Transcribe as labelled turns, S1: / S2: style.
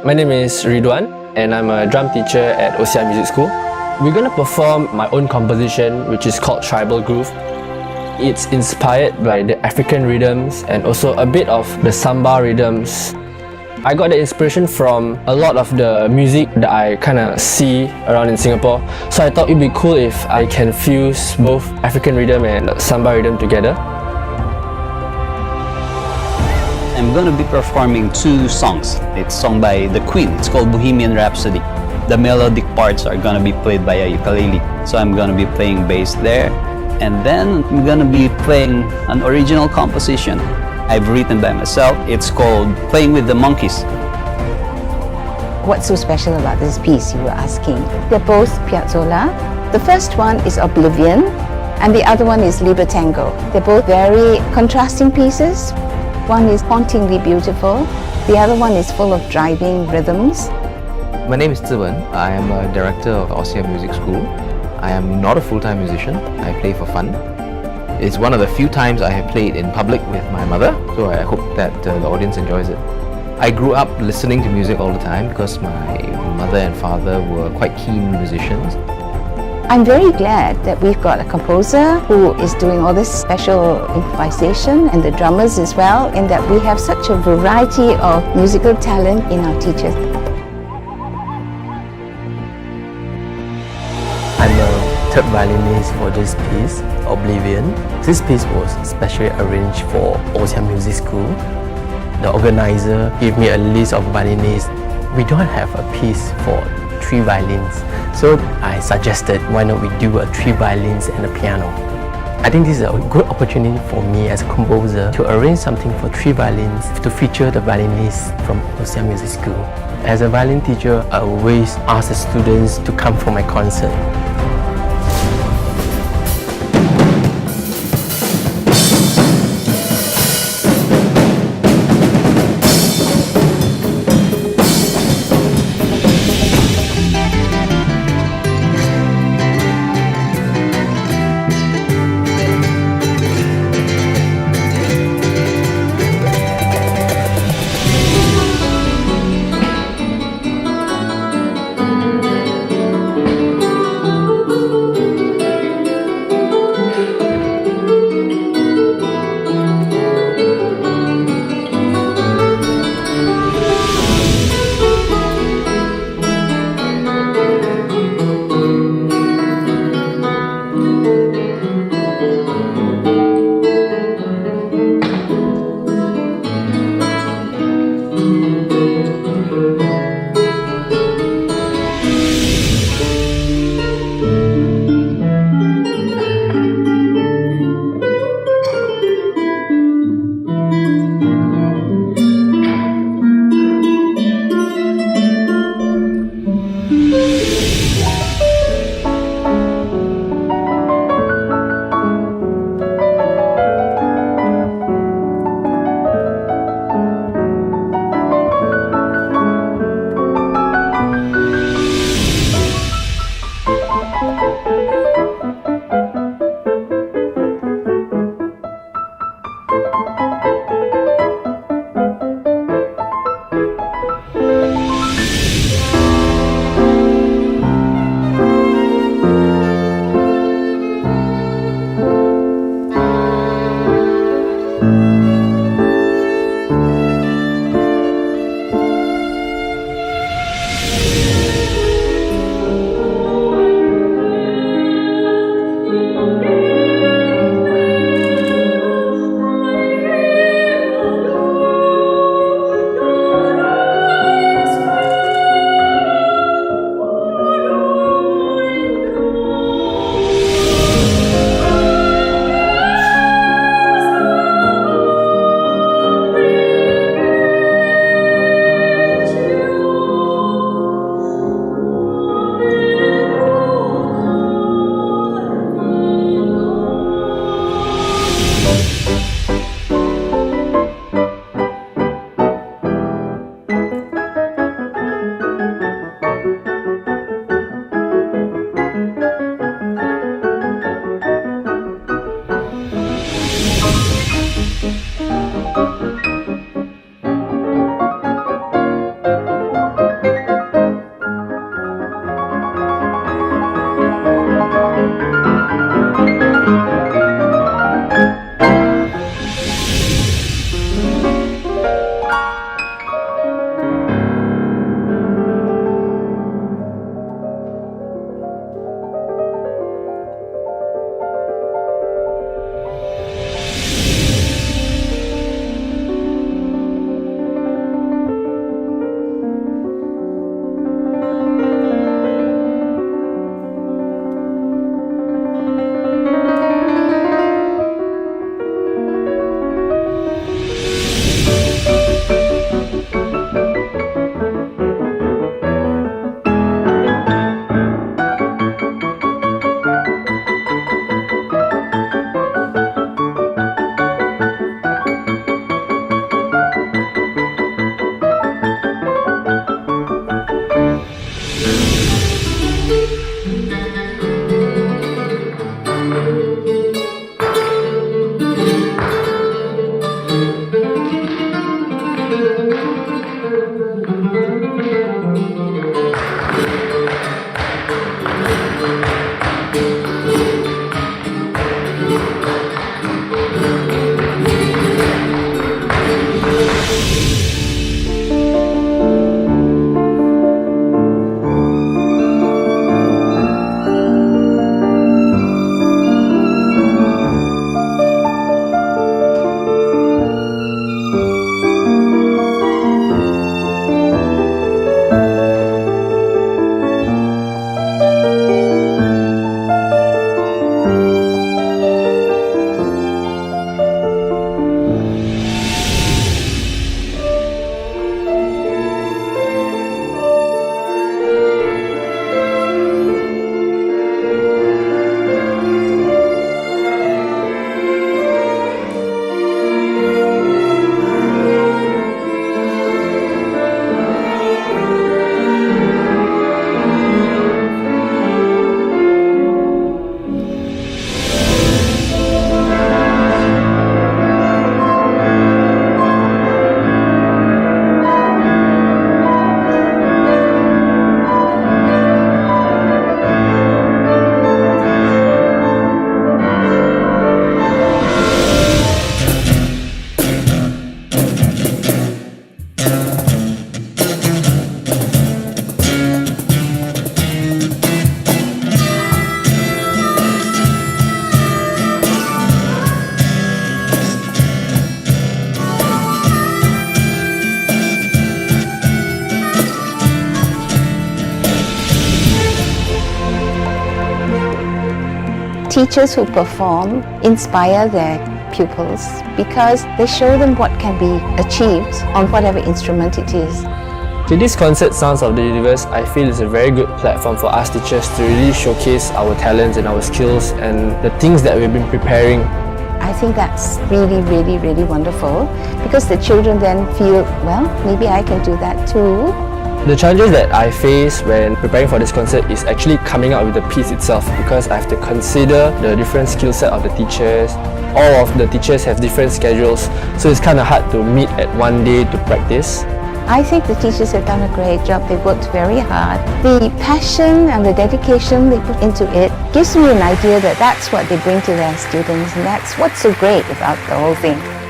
S1: My name is Ridwan and I'm a drum teacher at OCI Music School. We're going to perform my own composition which is called Tribal Groove. It's inspired by the African rhythms and also a bit of the samba rhythms. I got the inspiration from a lot of the music that I kind of see around in Singapore. So I thought it'd be cool if I can fuse both African rhythm and samba rhythm together.
S2: I'm going to be performing two songs. It's sung by The Queen. It's called Bohemian Rhapsody. The melodic parts are going to be played by a ukulele. So I'm going to be playing bass there. And then I'm going to be playing an original composition I've written by myself. It's called Playing with the Monkeys.
S3: What's so special about this piece, you were asking? They're both Piazzolla. The first one is Oblivion, and the other one is Libertango. They're both very contrasting pieces. One is hauntingly beautiful, the other one is full of driving rhythms.
S4: My name is Ziwen. I am a director of OCI Music School. I am not a full-time musician. I play for fun. It's one of the few times I have played in public with my mother, so I hope that the audience enjoys it. I grew up listening to music all the time because my mother and father were quite keen musicians.
S3: I'm very glad that we've got a composer who is doing all this special improvisation and the drummers as well, and that we have such a variety of musical talent in our teachers.
S5: I'm a third violinist for this piece, Oblivion. This piece was specially arranged for OCI Music School. The organizer gave me a list of violinists. We don't have a piece for 3 violins, so I suggested why not we do a 3 violins and a piano. I think this is a good opportunity for me as a composer to arrange something for 3 violins to feature the violinists from OCI Music School. As a violin teacher, I always ask the students to come for my concert.
S3: teachers who perform inspire their pupils because they show them what can be achieved on whatever instrument it is.
S1: Okay, this concert, Sounds of the Universe, I feel is a very good platform for us teachers to really showcase our talents and our skills and the things that we've been preparing.
S3: I think that's really, really, really wonderful because the children then feel, well, maybe I can do that too.
S1: The challenges that I face when preparing for this concert is actually coming up with the piece itself because I have to consider the different skill set of the teachers. All of the teachers have different schedules, so it's kind of hard to meet at one day to practice.
S3: I think the teachers have done a great job. They've worked very hard. The passion and the dedication they put into it gives me an idea that that's what they bring to their students, and that's what's so great about the whole thing.